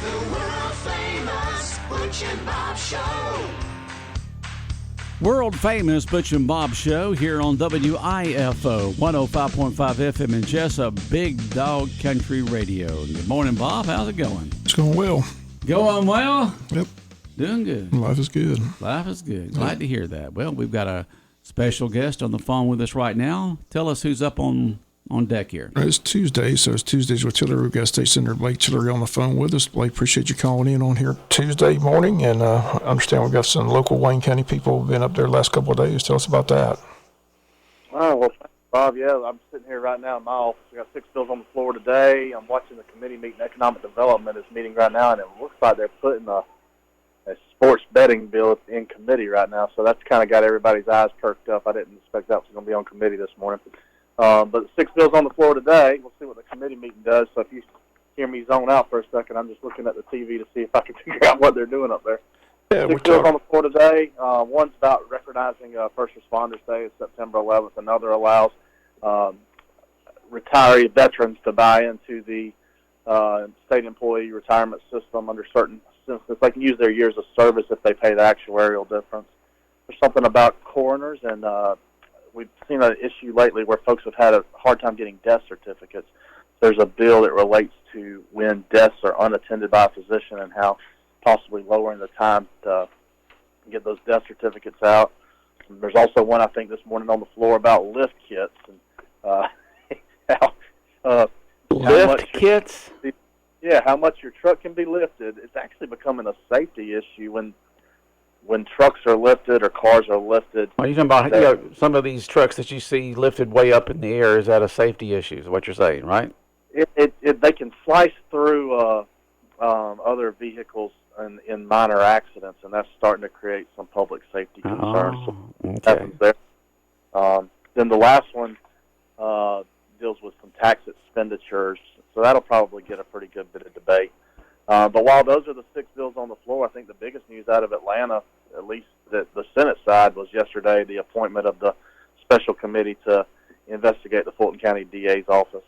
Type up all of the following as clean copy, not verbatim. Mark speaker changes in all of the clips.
Speaker 1: The world famous Butch and Bob Show.
Speaker 2: World famous Butch and Bob Show here on WIFO 105.5 FM in Jesup, Big Dog Country Radio. Good morning, Bob. How's it going?
Speaker 3: It's going well.
Speaker 2: Going well?
Speaker 3: Yep.
Speaker 2: Doing good.
Speaker 3: Life is good.
Speaker 2: Life is good. Glad to hear that. Well, we've got a special guest on the phone with us right now. Tell us who's up on deck here.
Speaker 3: It's Tuesday, so it's Tuesdays with Tillery. We've got State Senator Blake Tillery on the phone with us. Blake, appreciate you calling in on here Tuesday morning, and I understand we've got some local Wayne County people who've been up there the last couple of days. Tell us about that.
Speaker 4: Oh, well, thanks, Bob. Yeah, I'm sitting here right now in my office. We got 6 bills on the floor today. I'm watching the committee meeting. Economic Development is meeting right now, and it looks like they're putting a sports betting bill in committee right now. So that's kind of got everybody's eyes perked up. I didn't expect that was going to be on committee this morning. But 6 bills on the floor today. We'll see what the committee meeting does. So if you hear me zone out for a second, I'm just looking at the TV to see if I can figure out what they're doing up there.
Speaker 3: Yeah,
Speaker 4: 6 bills on the floor today. One's about recognizing First Responders Day. It's September 11th. Another allows retiree veterans to buy into the state employee retirement system under certain instances. They can use their years of service if they pay the actuarial difference. There's something about coroners, and we've seen an issue lately where folks have had a hard time getting death certificates. There's a bill that relates to when deaths are unattended by a physician and how possibly lowering the time to get those death certificates out. And there's also one, I think, this morning on the floor about lift kits. And
Speaker 5: lift kits?
Speaker 4: How much your truck can be lifted. It's actually becoming a safety issue when trucks are lifted or cars are lifted.
Speaker 5: Well, you're talking about some of these trucks that you see lifted way up in the air. Is that a safety issue, is what you're saying, right?
Speaker 4: They can slice through other vehicles in minor accidents, and that's starting to create some public safety concerns.
Speaker 5: Okay.
Speaker 4: Then the last one deals with some tax expenditures, so that'll probably get a pretty good bit of debate. But while those are the 6 bills on the floor, I think the biggest news out of Atlanta, at least the Senate side, was yesterday the appointment of the special committee to investigate the Fulton County DA's office.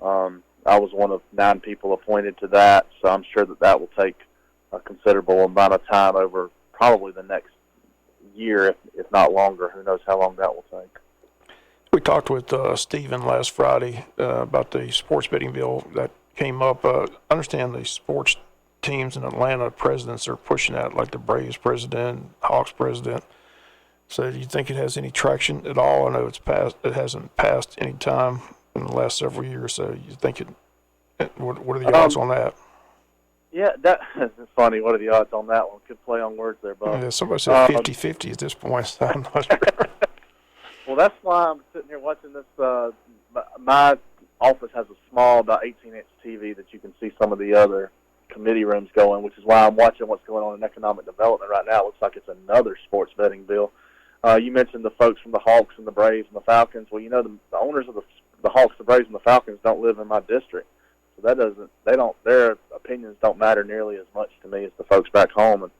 Speaker 4: I was one of 9 people appointed to that, so I'm sure that will take a considerable amount of time over probably the next year, if not longer. Who knows how long that will take.
Speaker 3: We talked with Stephen last Friday about the sports betting bill that came up. I understand the sports teams in Atlanta presidents are pushing that, like the Braves president, Hawks president. So do you think it has any traction at all? I know it hasn't passed any time in the last several years. So you think what are the odds on that?
Speaker 4: Yeah, that's funny. What are the odds on that one? Good play on words there, Bob.
Speaker 3: Yeah, somebody said 50-50 at this point. So I'm not sure.
Speaker 4: Well, that's why I'm sitting here watching this. My office has a small, about 18-inch TV that you can see some of the other committee rooms going, which is why I'm watching what's going on in economic development right now. It looks like it's another sports betting bill. You mentioned the folks from the Hawks and the Braves and the Falcons. Well, you know, the owners of the Hawks, the Braves, and the Falcons don't live in my district, so their opinions don't matter nearly as much to me as the folks back home. And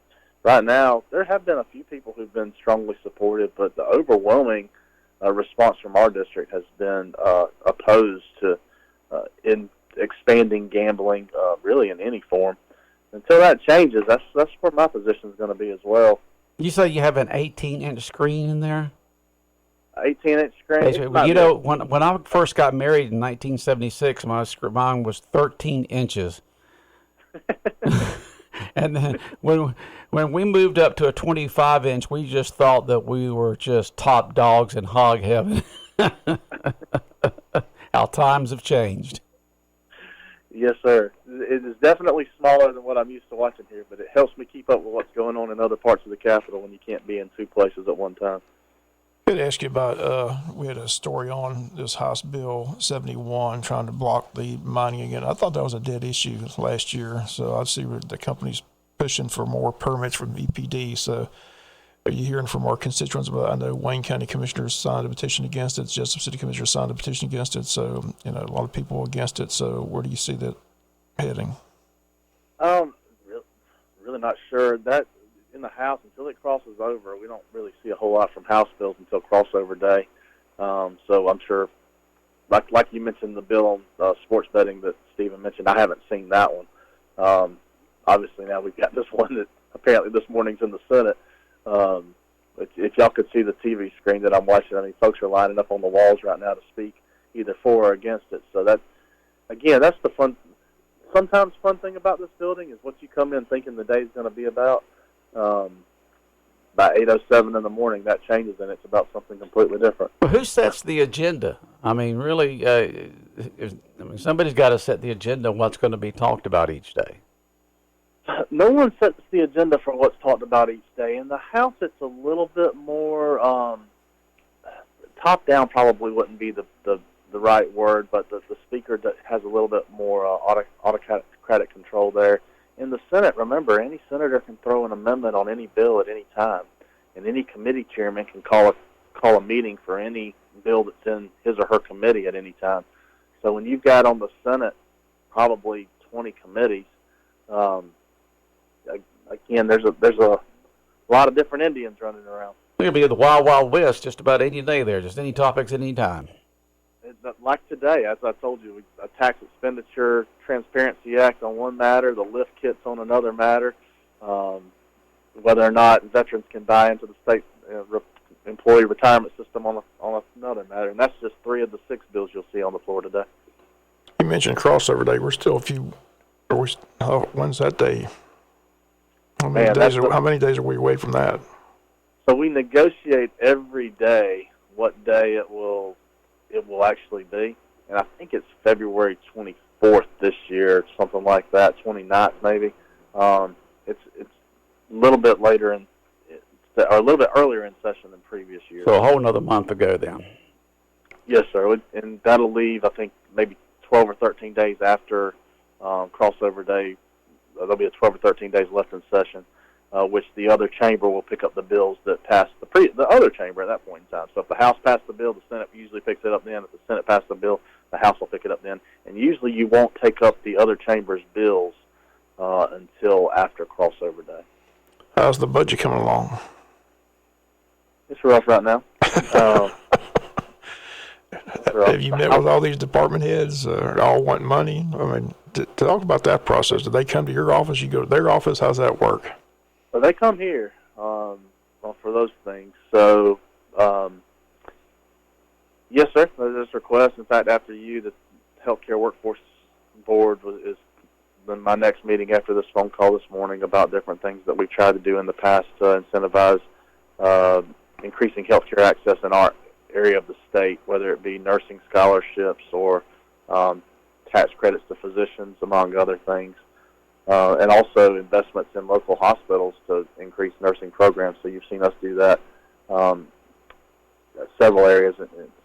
Speaker 4: right now, there have been a few people who've been strongly supportive, but the overwhelming response from our district has been opposed to in expanding gambling, really in any form. Until that changes, that's where my position is going to be as well.
Speaker 5: You say you have an 18-inch screen in there?
Speaker 4: 18-inch screen.
Speaker 5: Hey, you know, when I first got married in 1976, mine was 13 inches. And then when we moved up to a 25-inch, we just thought that we were just top dogs in hog heaven. How times have changed.
Speaker 4: Yes, sir. It is definitely smaller than what I'm used to watching here, but it helps me keep up with what's going on in other parts of the Capitol when you can't be in 2 places at one time.
Speaker 3: I could ask you about, we had a story on this House Bill 71 trying to block the mining again. I thought that was a dead issue last year, so I see the company's pushing for more permits from EPD. So are you hearing from our constituents about, I know Wayne County Commissioners signed a petition against it, Jesup City Commissioners signed a petition against it, so, you know, a lot of people against it. So where do you see that heading?
Speaker 4: Really not sure. That in the House, until it crosses over, we don't really see a whole lot from House bills until crossover day. So I'm sure like you mentioned, the bill on sports betting that Stephen mentioned. I haven't seen that one. Obviously, now we've got this one that apparently this morning's in the Senate. If y'all could see the TV screen that I'm watching, I mean, folks are lining up on the walls right now to speak either for or against it. So that's the sometimes fun thing about this building is what you come in thinking the day's going to be about. By 8:07 in the morning, that changes and it's about something completely different.
Speaker 5: Well, who sets the agenda? I mean, really, somebody's got to set the agenda on what's going to be talked about each day.
Speaker 4: No one sets the agenda for what's talked about each day. In the House, it's a little bit more top-down. Probably wouldn't be the right word, but the Speaker has a little bit more autocratic control there. In the Senate, remember, any senator can throw an amendment on any bill at any time, and any committee chairman can call a meeting for any bill that's in his or her committee at any time. So when you've got on the Senate probably 20 committees, again, there's a lot of different Indians running around.
Speaker 5: It's going to be the Wild Wild West just about any day there, just any topics at any time.
Speaker 4: Like today, as I told you, a tax expenditure transparency act on one matter, the lift kits on another matter, whether or not veterans can buy into the state employee retirement system on another matter, and that's just 3 of the 6 bills you'll see on the floor today.
Speaker 3: You mentioned crossover day. We're still when's that day? How many days are we away from that?
Speaker 4: So we negotiate every day what day it will actually be, and I think it's February 24th this year, something like that, 29th maybe. It's a little bit later or a little bit earlier in session than previous years.
Speaker 5: So a whole another month ago then.
Speaker 4: Yes, sir, and that'll leave, I think, maybe 12 or 13 days after crossover day. There'll be 12 or 13 days left in session, which the other chamber will pick up the bills that passed the other chamber at that point in time. So if the House passed the bill, the Senate usually picks it up then. If the Senate passed the bill, the House will pick it up then. And usually you won't take up the other chamber's bills until after crossover day.
Speaker 3: How's the budget coming along?
Speaker 4: It's rough right now.
Speaker 3: Have you met with all these department heads? All want money? I mean, talk about that process. Do they come to your office? You go to their office? How's that work?
Speaker 4: Well, they come here for those things. So, yes, sir. There's a request. In fact, after you, the Healthcare Workforce Board is my next meeting after this phone call this morning about different things that we've tried to do in the past to incentivize increasing healthcare access in our area of the state, whether it be nursing scholarships or tax credits to physicians, among other things, and also investments in local hospitals to increase nursing programs. So you've seen us do that several areas,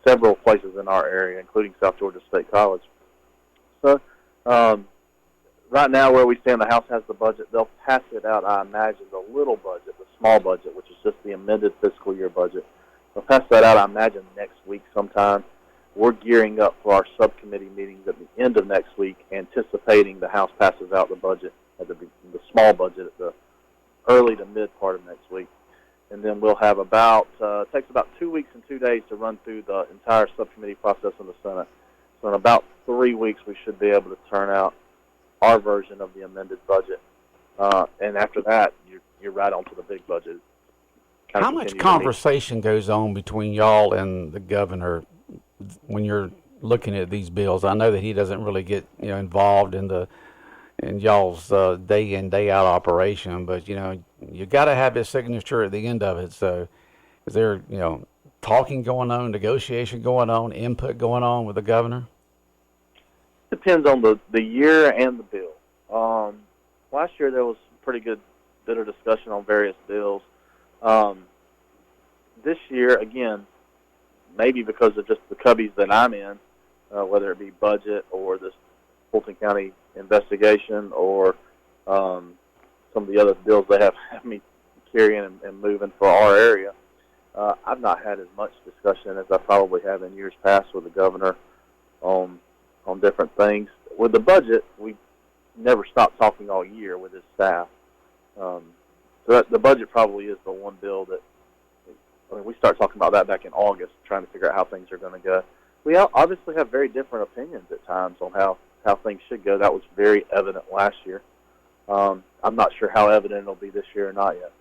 Speaker 4: several places in our area, including South Georgia State College. So right now, where we stand, the House has the budget. They'll pass it out, I imagine, the little budget, the small budget, which is just the amended fiscal year budget. They'll pass that out, I imagine, next week sometime. We're gearing up for our subcommittee meetings at the end of next week, anticipating the House passes out the budget, the small budget, at the early to mid part of next week. And then we'll have it takes about 2 weeks and 2 days to run through the entire subcommittee process in the Senate. So in about 3 weeks, we should be able to turn out our version of the amended budget. And after that, you're right on to the big budget.
Speaker 5: How much conversation goes on between y'all and the governor when you're looking at these bills? I know that he doesn't really get involved in y'all's day in day out operation, but you got to have his signature at the end of it. So is there talking going on, negotiation going on, input going on with the governor?
Speaker 4: Depends on the year and the bill. Last year there was pretty good bit of discussion on various bills. This year, again, maybe because of just the cubbies that I'm in, whether it be budget or this Fulton County investigation or some of the other bills they have me carrying and moving for our area, I've not had as much discussion as I probably have in years past with the governor on different things. With the budget, we never stopped talking all year with his staff. So the budget probably is the one bill that we start talking about that back in August, trying to figure out how things are going to go. we obviously have very different opinions at times on how things should go. That was very evident last year. I'm not sure how evident it'll be this year or not yet.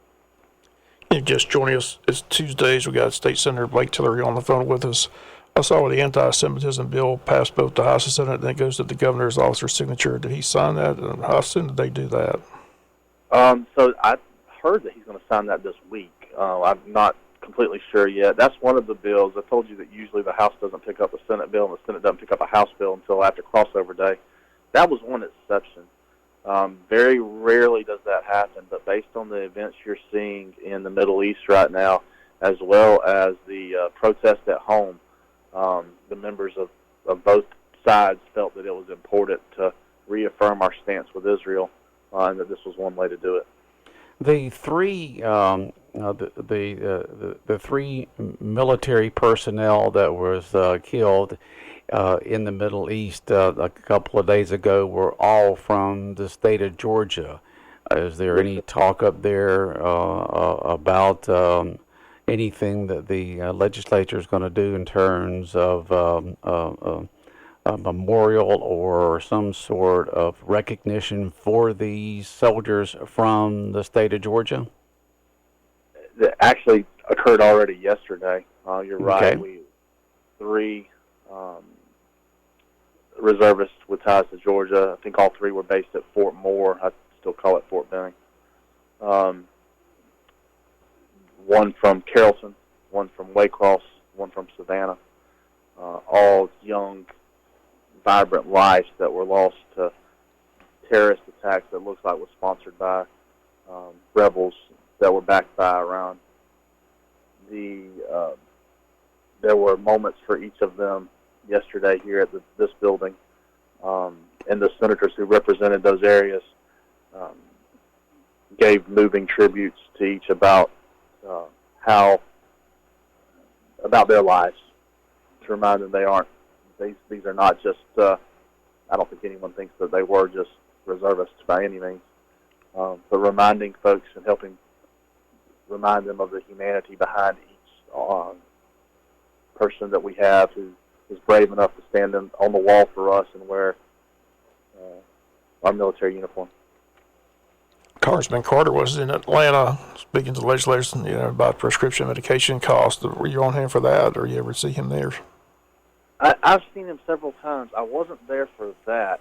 Speaker 3: You just joining us. It's Tuesdays. We got State Senator Blake Tillery on the phone with us. I saw the anti-Semitism bill passed both the House and Senate, then it goes to the governor's office for signature. Did he sign that? And how soon did they do that?
Speaker 4: So I heard that he's going to sign that this week. I'm not completely sure yet. That's one of the bills. I told you that usually the House doesn't pick up a Senate bill and the Senate doesn't pick up a House bill until after crossover day. That was one exception. Very rarely does that happen, but based on the events you're seeing in the Middle East right now, as well as the protest at home, the members of both sides felt that it was important to reaffirm our stance with Israel, and that this was one way to do it.
Speaker 5: The three the three military personnel that was killed in the Middle East a couple of days ago were all from the state of Georgia. Is there any talk up there about anything that the legislature is going to do in terms of a memorial or some sort of recognition for these soldiers from the state of Georgia?
Speaker 4: That actually occurred already yesterday. You're right.
Speaker 5: Okay.
Speaker 4: Three reservists with ties to Georgia. I think all three were based at Fort Moore. I still call it Fort Benning. One from Carrollton, one from Waycross, one from Savannah. All young, vibrant lives that were lost to terrorist attacks that looks like was sponsored by rebels that were backed by Iran. There were moments for each of them yesterday here at this building, and the senators who represented those areas gave moving tributes to each about their lives, to remind them these are not just, I don't think anyone thinks that they were just reservists by any means, but reminding folks and helping remind them of the humanity behind each person that we have who is brave enough to stand on the wall for us and wear our military uniform.
Speaker 3: Congressman Carter was in Atlanta speaking to the legislators, about prescription medication costs. Were you on hand for that, or you ever see him there?
Speaker 4: I've seen him several times. I wasn't there for that.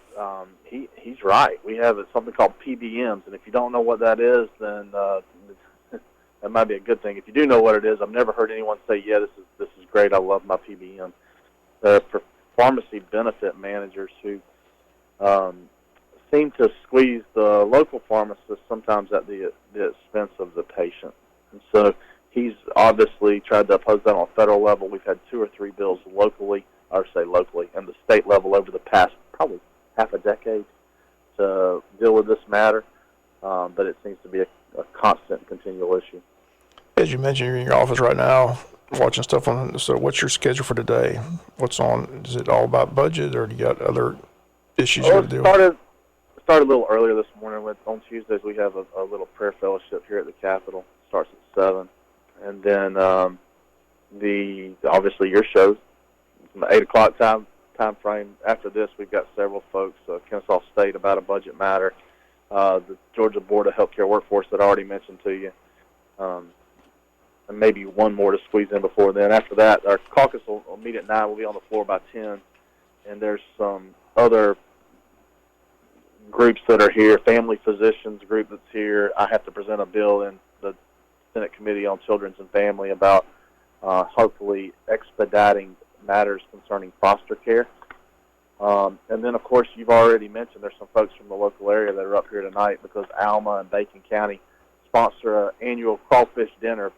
Speaker 4: He's right. We have something called PBMs, and if you don't know what that is, then that might be a good thing. If you do know what it is, I've never heard anyone say, "Yeah, this is great. I love my PBM." They're pharmacy benefit managers who seem to squeeze the local pharmacist sometimes at the expense of the patient. And so he's obviously tried to oppose that on a federal level. We've had 2 or 3 bills locally, and the state level over the past probably half a decade to deal with this matter. But it seems to be a constant, continual issue.
Speaker 3: As you mentioned, you're in your office right now watching stuff on. So what's your schedule for today? What's on? Is it all about budget, or do you got other issues you got to deal with?
Speaker 4: Started a little earlier this morning. On Tuesdays, we have a little prayer fellowship here at the Capitol. Starts at 7. And then obviously your show, 8 o'clock time frame. After this, we've got several folks, Kennesaw State about a budget matter, the Georgia Board of Healthcare Workforce that I already mentioned to you, and maybe one more to squeeze in before then. After that, our caucus will meet at 9. We'll be on the floor by 10. And there's some other groups that are here, family physicians group that's here. I have to present a bill in the Senate Committee on Children's and Family about hopefully expediting matters concerning foster care. And then, of course, you've already mentioned there's some folks from the local area that are up here tonight because Alma and Bacon County sponsor an annual crawfish dinner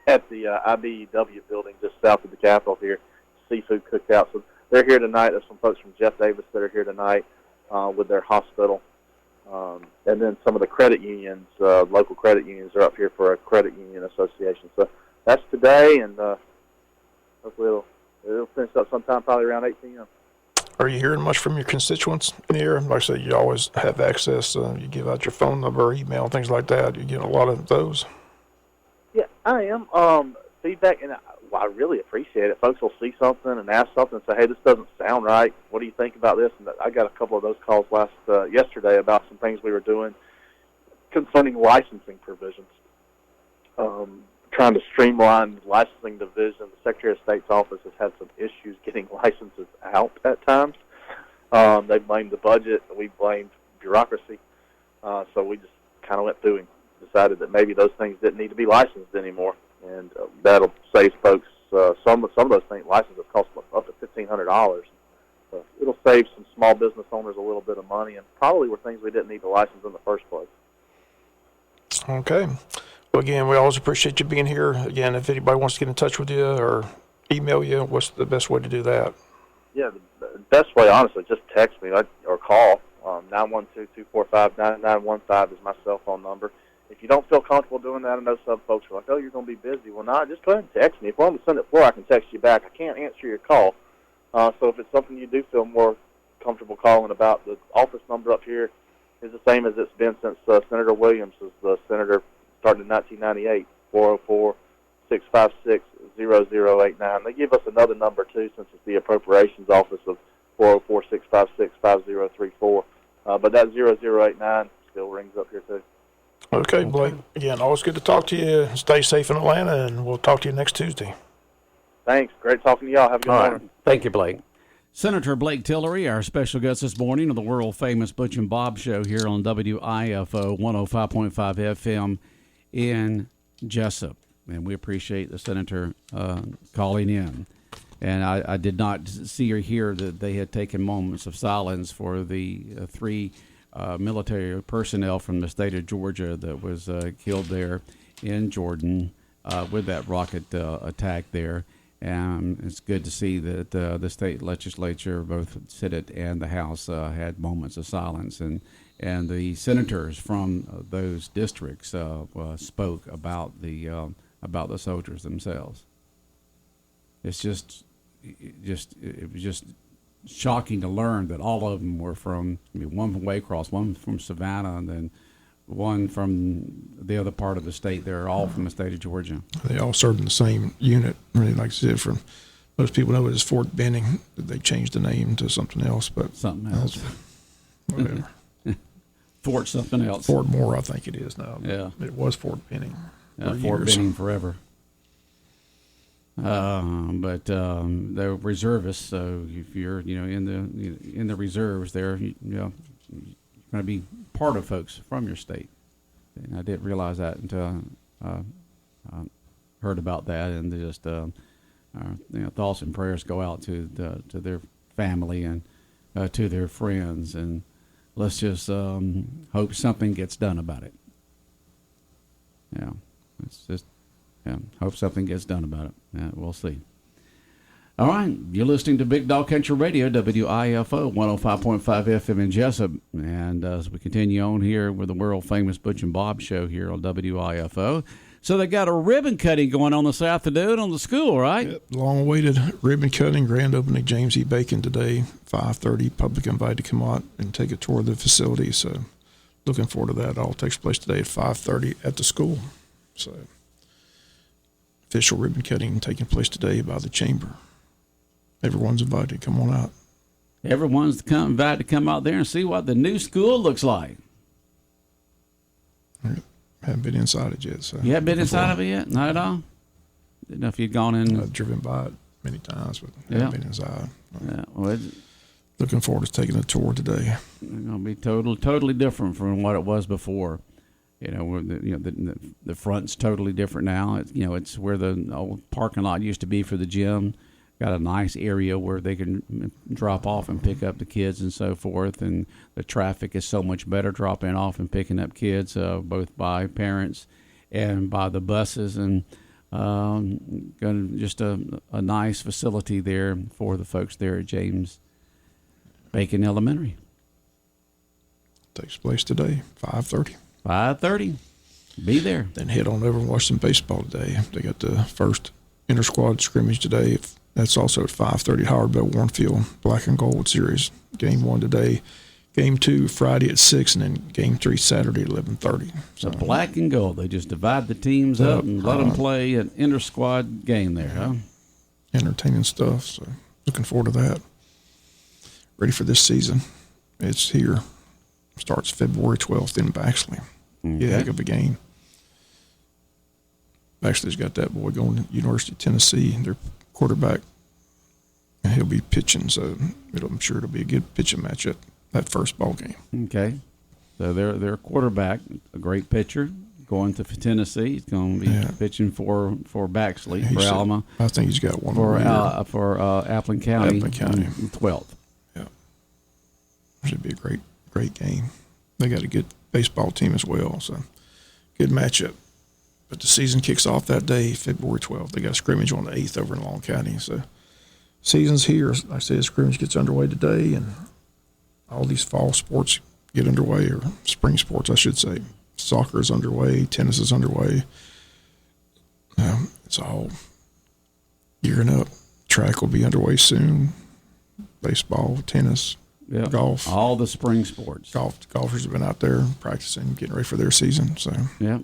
Speaker 4: at the IBEW building just south of the Capitol here, seafood cookout. So they're here tonight. There's some folks from Jeff Davis that are here tonight with their hospital. And then some of the credit unions, local credit unions, are up here for a credit union association. So that's today, and hopefully it'll finish up sometime probably around 8 p.m.
Speaker 3: Are you hearing much from your constituents in here? Like I said, you always have access. You give out your phone number, email, things like that. You get a lot of those.
Speaker 4: Yeah, I am. Feedback, and I really appreciate it. Folks will see something and ask something and say, hey, this doesn't sound right. What do you think about this? And I got a couple of those calls yesterday about some things we were doing concerning licensing provisions. Trying to streamline the licensing division. The Secretary of State's office has had some issues getting licenses out at times. They blamed the budget. We blamed bureaucracy. So we just kind of went through and decided that maybe those things didn't need to be licensed anymore. And that'll save folks some of those things. Licenses cost up to $1,500. So it'll save some small business owners a little bit of money, and probably were things we didn't need to license in the first place.
Speaker 3: Okay. Well, again, we always appreciate you being here. Again, if anybody wants to get in touch with you or email you, what's the best way to do that?
Speaker 4: Yeah, the best way, honestly, just text me or call. 912-245-9915 is my cell phone number. If you don't feel comfortable doing that, I know some folks are like, oh, you're going to be busy. Well, no, just go ahead and text me. If we're on the Senate floor, I can text you back. I can't answer your call. So if it's something you do feel more comfortable calling about, the office number up here is the same as it's been since Senator Williams was the senator starting in 1998, 404-656-0089. They give us another number, too, since it's the Appropriations Office of 404-656-5034. But that 0089 still rings up here, too.
Speaker 3: Okay, Blake. Again, always good to talk to you. Stay safe in Atlanta, and we'll talk to you next Tuesday.
Speaker 4: Thanks. Great talking to y'all. Have a good morning.
Speaker 5: Right. Thank you, Blake.
Speaker 2: Senator Blake Tillery, our special guest this morning on the world-famous Butch and Bob Show here on WIFO 105.5 FM in Jesup. And we appreciate the Senator calling in. And I did not see or hear that they had taken moments of silence for the three military personnel from the state of Georgia that was killed there in Jordan with that rocket attack there. And it's good to see that the state legislature, both Senate and the House, had moments of silence, and the senators from those districts spoke about the soldiers themselves. It was just shocking to learn that all of them were from, one from Waycross, one from Savannah, and then one from the other part of the state. They're all from the state of Georgia.
Speaker 3: They all served in the same unit. Really, like I said, from most people know it as Fort Benning. They changed the name to something else, but
Speaker 2: Something else.
Speaker 3: whatever.
Speaker 2: Fort something else.
Speaker 3: Fort Moore, I think it is now.
Speaker 2: Yeah.
Speaker 3: It was Fort Benning. For
Speaker 2: Fort
Speaker 3: years.
Speaker 2: Benning forever. But they're reservists, so if you're in the reserves there, you're going to be part of folks from your state. And I didn't realize that until I heard about that, and just thoughts and prayers go out to their family and to their friends, and let's just hope something gets done about it. Yeah, it's just. Yeah, hope something gets done about it. Yeah, we'll see. All right, you're listening to Big Dog Country Radio, WIFO 105.5 FM in Jesup. And as we continue on here with the world-famous Butch and Bob Show here on WIFO. So they got a ribbon cutting going on this afternoon on the school, right?
Speaker 3: Yep, long-awaited ribbon cutting, grand opening, James E. Bacon today, 5:30. Public invited to come out and take a tour of the facility. So looking forward to that. It all takes place today at 5:30 at the school. So official ribbon cutting taking place today by the chamber. Everyone's invited. Come on out.
Speaker 2: Everyone's invited to come out there and see what the new school looks like.
Speaker 3: Haven't been inside it yet. So
Speaker 2: You haven't been inside of it yet? Not at all? Didn't know if you'd gone in.
Speaker 3: I've driven by it many times, but
Speaker 2: Yeah.
Speaker 3: haven't been inside.
Speaker 2: Yeah, well, it's
Speaker 3: Looking forward to taking a tour today.
Speaker 2: going to be totally different from what it was before. The front's totally different now. It's where the old parking lot used to be for the gym. Got a nice area where they can drop off and pick up the kids and so forth. And the traffic is so much better dropping off and picking up kids, both by parents and by the buses. And just a nice facility there for the folks there at James Bacon Elementary.
Speaker 3: Takes place today, 5:30.
Speaker 2: 5:30. Be there.
Speaker 3: Then head on over and watch some baseball today. They got the first inter-squad scrimmage today. That's also at 5:30 at Howard Bell Warren Field, Black and Gold Series. Game 1 today. Game 2 Friday at 6, and then Game 3 Saturday at 11:30.
Speaker 2: So black and gold. They just divide the teams up and let them play an inter-squad game there, huh?
Speaker 3: Entertaining stuff. So looking forward to that. Ready for this season. It's here. Starts February 12th in Baxley.
Speaker 2: Okay.
Speaker 3: Heck of a game. Baxley's got that boy going to University of Tennessee, their quarterback, and he'll be pitching. So I'm sure it'll be a good pitching match at that first ball game.
Speaker 2: Okay. So their quarterback, a great pitcher, going to Tennessee. He's going to be pitching for Baxley, for Alma.
Speaker 3: I think he's got one
Speaker 2: for
Speaker 3: more
Speaker 2: Appling County.
Speaker 3: Appling County.
Speaker 2: 12th.
Speaker 3: Yeah. Should be a great game. They got a good baseball team as well, so good matchup. But the season kicks off that day, February 12th. They got a scrimmage on the 8th over in Long County. So season's here. Like I said, scrimmage gets underway today, and all these fall sports get underway, or spring sports, I should say. Soccer is underway. Tennis is underway. It's all gearing up. Track will be underway soon. Baseball, tennis, golf.
Speaker 2: All the spring sports.
Speaker 3: Golfers have been out there practicing, getting ready for their season. So
Speaker 2: yeah.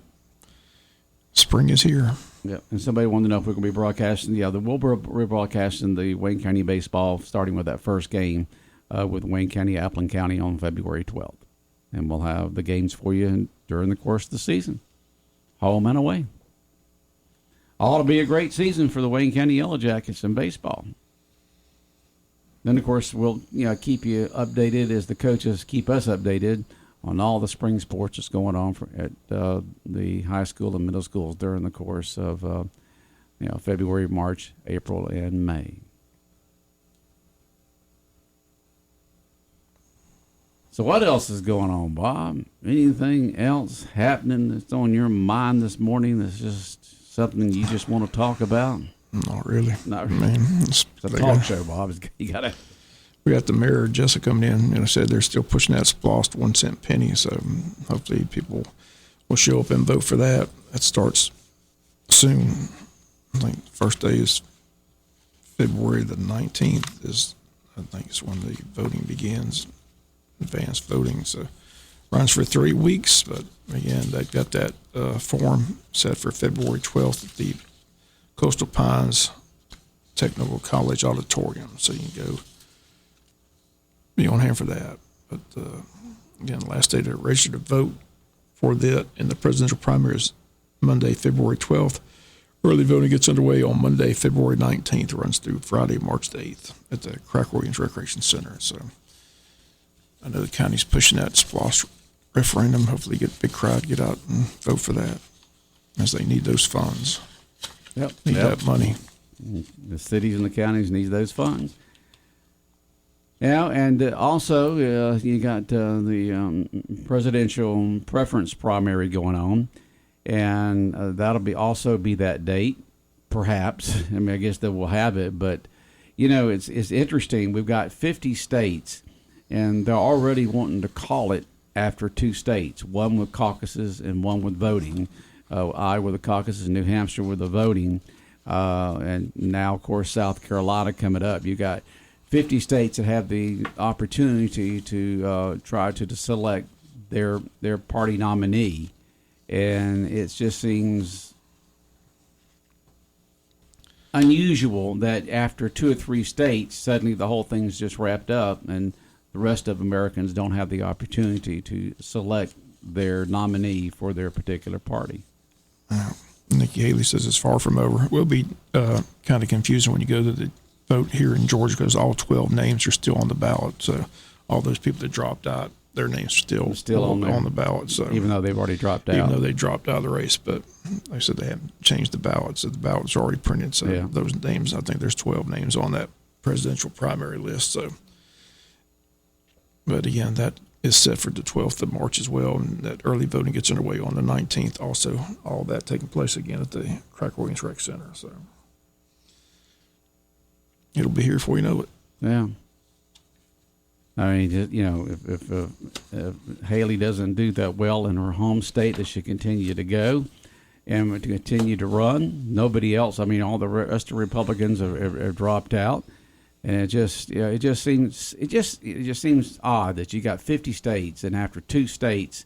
Speaker 3: Spring is here.
Speaker 2: Yeah, and somebody wanted to know if we're going to be broadcasting. Yeah, we'll be rebroadcasting the Wayne County baseball, starting with that first game with Wayne County, Appling County on February 12th. And we'll have the games for you during the course of the season, home and away. Ought to be a great season for the Wayne County Yellow Jackets in baseball. Then, of course, we'll keep you updated as the coaches keep us updated on all the spring sports that's going on at the high school and middle schools during the course of February, March, April, and May. So what else is going on, Bob? Anything else happening that's on your mind this morning that's just something you just want to talk about?
Speaker 3: Not really.
Speaker 2: Not really.
Speaker 3: I mean,
Speaker 2: it's a talk show, Bob. You got to.
Speaker 3: We got the mayor, Jesup, coming in, and I said they're still pushing that splost 1 cent penny. So hopefully people will show up and vote for that. That starts soon. I think the first day is February the 19th I think is when the voting begins, advanced voting. So runs for 3 weeks, but again, they've got that form set for February 12th at the Coastal Pines Technical College Auditorium. So you can go be on hand for that. But again, last day to register to vote for that in the presidential primary is Monday, February 12th. Early voting gets underway on Monday, February 19th, runs through Friday, March the 8th at the Crack-Williams Recreation Center. So I know the county's pushing that SPLOST referendum. Hopefully get a big crowd, get out and vote for that, as they need those funds. Need that money.
Speaker 2: The cities and the counties need those funds. Yeah, and also you got the presidential preference primary going on, and that'll be that date, perhaps. I mean, I guess that we'll have it, but it's interesting. We've got 50 states, and they're already wanting to call it after 2 states, one with caucuses and one with voting. Iowa with the caucuses, New Hampshire with the voting, and now, of course, South Carolina coming up. You got 50 states that have the opportunity to try to select their party nominee, and it just seems unusual that after 2 or 3 states, suddenly the whole thing's just wrapped up, and the rest of Americans don't have the opportunity to select their nominee for their particular party.
Speaker 3: Nikki Haley says it's far from over. It will be kind of confusing when you go to the vote here in Georgia, because all 12 names are still on the ballot. So all those people that dropped out, their names are still on the ballot. So
Speaker 2: even though they've already dropped out.
Speaker 3: Even though they dropped out of the race. But like I said, they haven't changed the ballots. So the ballots are already printed. So those names, I think there's 12 names on that presidential primary list. So, but again, that is set for the 12th of March as well, and that early voting gets underway on the 19th. Also, all that taking place again at the Crack-Williams Rec Center. So it'll be here before you know it.
Speaker 2: Yeah. I mean, if Haley doesn't do that well in her home state, that should continue to go and to continue to run. Nobody else. I mean, all the rest of the Republicans have dropped out. And it just seems odd that you got 50 states, and after 2 states,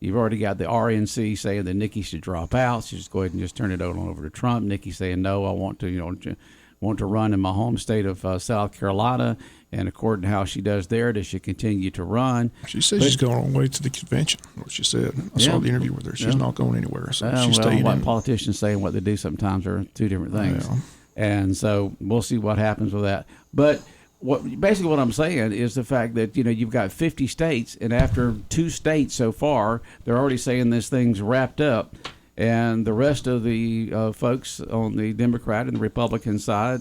Speaker 2: you've already got the RNC saying that Nikki should drop out. She just go ahead and just turn it over to Trump. Nikki saying no, I want to run in my home state of South Carolina, and according to how she does there, does she continue to run?
Speaker 3: She said she's going all the way to the convention. What she said, I saw the interview with her. She's not going anywhere. So she's staying. What
Speaker 2: politicians say and what they do sometimes are 2 different things.
Speaker 3: Yeah.
Speaker 2: And so we'll see what happens with that. But what I'm saying is the fact that you've got 50 states, and after 2 states so far, they're already saying this thing's wrapped up, and the rest of the folks on the Democrat and the Republican side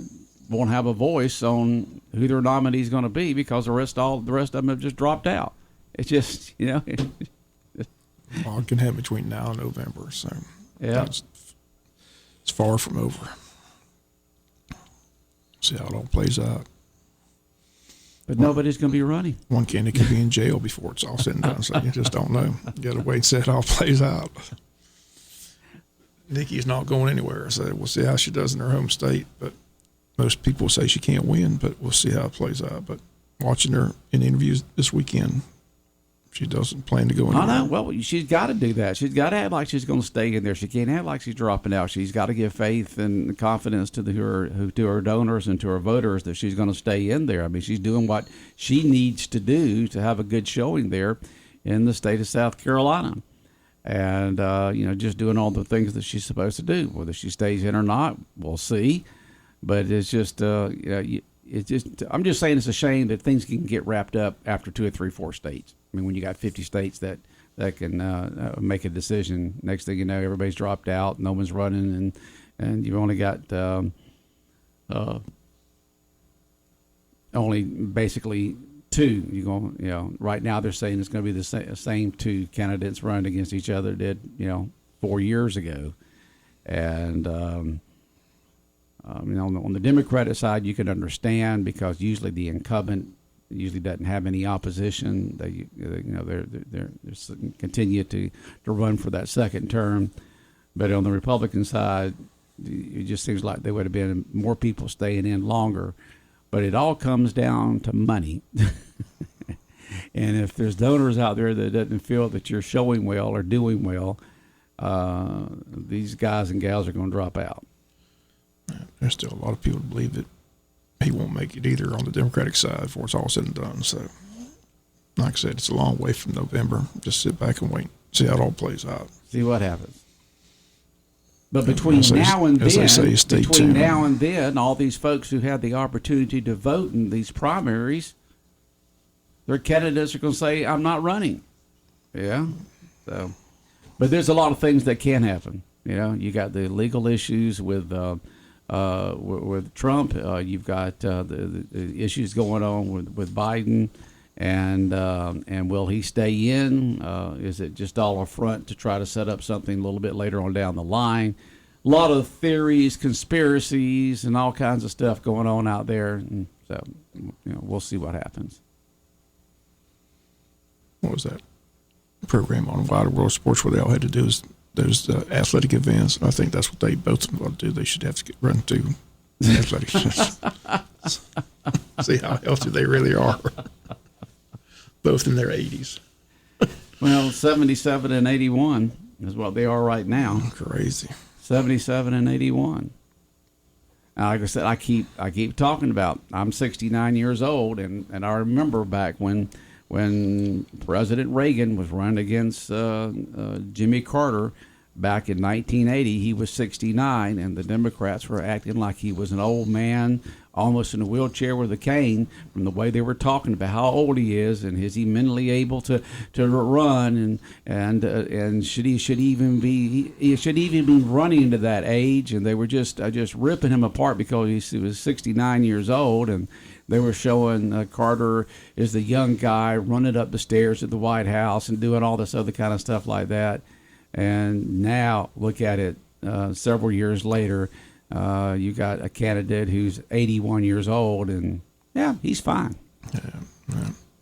Speaker 2: won't have a voice on who their nominee is going to be because the rest of them have just dropped out. It's just
Speaker 3: Well, it can happen between now and November, so
Speaker 2: yeah,
Speaker 3: it's far from over. See how it all plays out.
Speaker 2: But nobody's going to be running.
Speaker 3: One candidate could be in jail before it's all said and done, so you just don't know. You got to wait and see how it all plays out. Nikki's not going anywhere, so we'll see how she does in her home state. But most people say she can't win, but we'll see how it plays out. But watching her in interviews this weekend, she doesn't plan to go anywhere.
Speaker 2: I know. Well, she's got to do that. She's got to act like she's going to stay in there. She can't act like she's dropping out. She's got to give faith and confidence to her donors and to her voters that she's going to stay in there. I mean, she's doing what she needs to do to have a good showing there in the state of South Carolina, and just doing all the things that she's supposed to do. Whether she stays in or not, we'll see. But it's just, I'm just saying it's a shame that things can get wrapped up after 2 or 3, 4 states. I mean, when you got 50 states that can make a decision, next thing you know, everybody's dropped out, no one's running, and you've only got only basically 2. Right now they're saying it's going to be the same 2 candidates running against each other did 4 years ago, and on the Democratic side you can understand because usually the incumbent doesn't have any opposition. They continue to run for that second term, but on the Republican side, it just seems like there would have been more people staying in longer. But it all comes down to money, and if there's donors out there that doesn't feel that you're showing well or doing well, these guys and gals are going to drop out.
Speaker 3: There's still a lot of people who believe that he won't make it either on the Democratic side before it's all said and done. So, like I said, it's a long way from November. Just sit back and wait, see how it all plays out.
Speaker 2: See what happens. But between now and then, all these folks who had the opportunity to vote in these primaries, their candidates are going to say, "I'm not running." Yeah. So, but there's a lot of things that can happen. You got the legal issues with Trump. You've got the issues going on with Biden, and will he stay in? Is it just all a front to try to set up something a little bit later on down the line? A lot of theories, conspiracies, and all kinds of stuff going on out there. And so, we'll see what happens.
Speaker 3: What was that program on Wider World Sports where they all had to do those athletic events? I think that's what they both of them ought to do. They should have to run through athletic see how healthy they really are. Both in their 80s.
Speaker 2: Well, 77 and 81 is what they are right now.
Speaker 3: Crazy.
Speaker 2: 77 and 81. Like I said, I keep talking about. I'm 69 years old, and I remember back when President Reagan was running against Jimmy Carter back in 1980. He was 69, and the Democrats were acting like he was an old man, almost in a wheelchair with a cane, from the way they were talking about how old he is and is he mentally able to run and should he even be running to that age. And they were just ripping him apart because he was 69 years old, and they were showing Carter as the young guy running up the stairs at the White House and doing all this other kind of stuff like that. And now look at it, several years later, you got a candidate who's 81 years old, and yeah, he's fine.
Speaker 3: Yeah.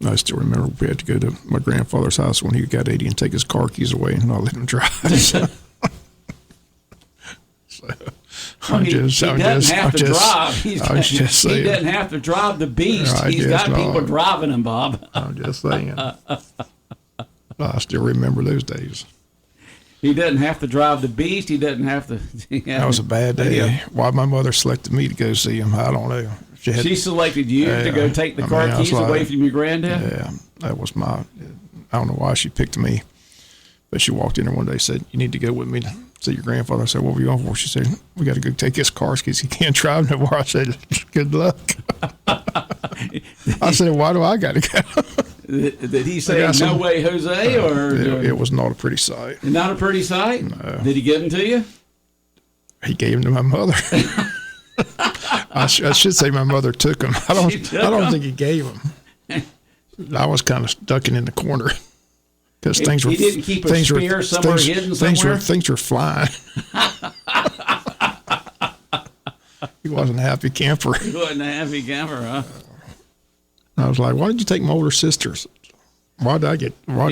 Speaker 3: I still remember we had to go to my grandfather's house when he got 80 and take his car keys away and not let him drive. So
Speaker 2: He doesn't have to drive. He doesn't have to drive the beast. He's got people driving him, Bob.
Speaker 3: I'm just saying. I still remember those days.
Speaker 2: He doesn't have to drive the beast. He doesn't have to.
Speaker 3: That was a bad day. Yeah. Why my mother selected me to go see him, I don't know.
Speaker 2: She selected you to go take the car keys away from your granddad?
Speaker 3: Yeah, that was I don't know why she picked me. But she walked in there one day and said, "You need to go with me to see your grandfather." I said, "What were you going for?" She said, "We got to go take his car because he can't drive no more." I said, "Good luck." I said, "Why do I got to go?"
Speaker 2: Did he say, "No way, Jose"? Or
Speaker 3: it was not a pretty sight.
Speaker 2: Not a pretty sight? No. Did he give them to you?
Speaker 3: He gave them to my mother. I should say my mother took them. I don't think he gave them. I was kind of ducking in the corner. Because things were,
Speaker 2: he didn't keep a spear somewhere hidden somewhere?
Speaker 3: Things were flying. He wasn't a happy camper.
Speaker 2: He wasn't a happy camper, huh?
Speaker 3: I was like, "Why did you take my older sisters? Why do you? Why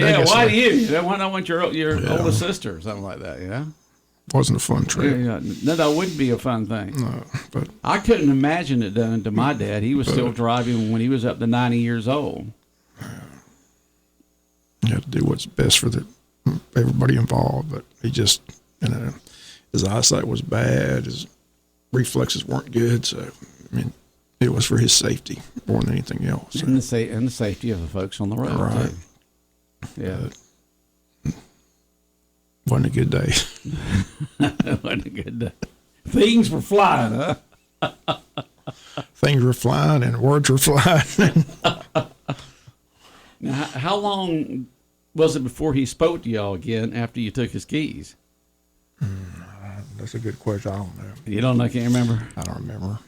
Speaker 2: not want your older sister or something like that, yeah?
Speaker 3: Wasn't a fun trip.
Speaker 2: Yeah. No, that wouldn't be a fun thing.
Speaker 3: No, but
Speaker 2: I couldn't imagine it done to my dad. He was still driving when he was up to 90 years old.
Speaker 3: You have to do what's best for everybody involved, but he just, his eyesight was bad, his reflexes weren't good, so I mean, it was for his safety more than anything else.
Speaker 2: And the safety of the folks on the road,
Speaker 3: right?
Speaker 2: Too. Yeah,
Speaker 3: wasn't a good day.
Speaker 2: Wasn't a good day. Things were flying, huh?
Speaker 3: Things were flying and words were flying.
Speaker 2: Now, how long was it before he spoke to y'all again after you took his keys?
Speaker 3: That's a good question. I don't know.
Speaker 2: You don't know? Can't remember?
Speaker 3: I don't remember.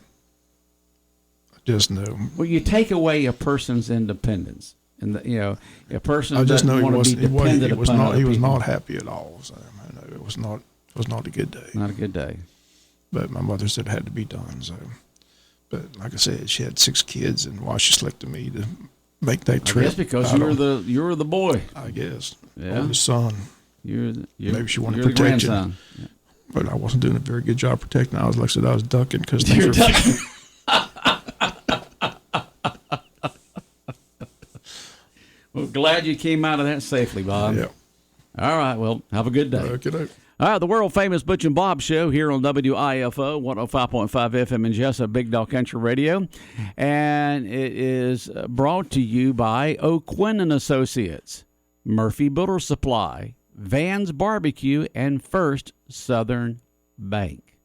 Speaker 3: I just know.
Speaker 2: Well, you take away a person's independence, and a person.
Speaker 3: I just know he was
Speaker 2: not
Speaker 3: not happy at all. So I know it was not a good day.
Speaker 2: Not a good day.
Speaker 3: But my mother said it had to be done. So, but like I said, she had 6 kids, and why she selected me to make that trip.
Speaker 2: I guess because you were the boy.
Speaker 3: I guess.
Speaker 2: Yeah.
Speaker 3: Or the son. Maybe she wanted protection. Yeah. But I wasn't doing a very good job protecting. I was ducking because things were ducking.
Speaker 2: Well, glad you came out of that safely, Bob.
Speaker 3: Yeah.
Speaker 2: All right. Well, have a good day.
Speaker 3: Okay.
Speaker 2: All right, the world famous Butch and Bob show here on WIFO 105.5 FM in Jesup, Big Dog Country Radio, and it is brought to you by O'Quinn and Associates, Murphy Builder Supply, Van's Barbecue, and First Southern Bank.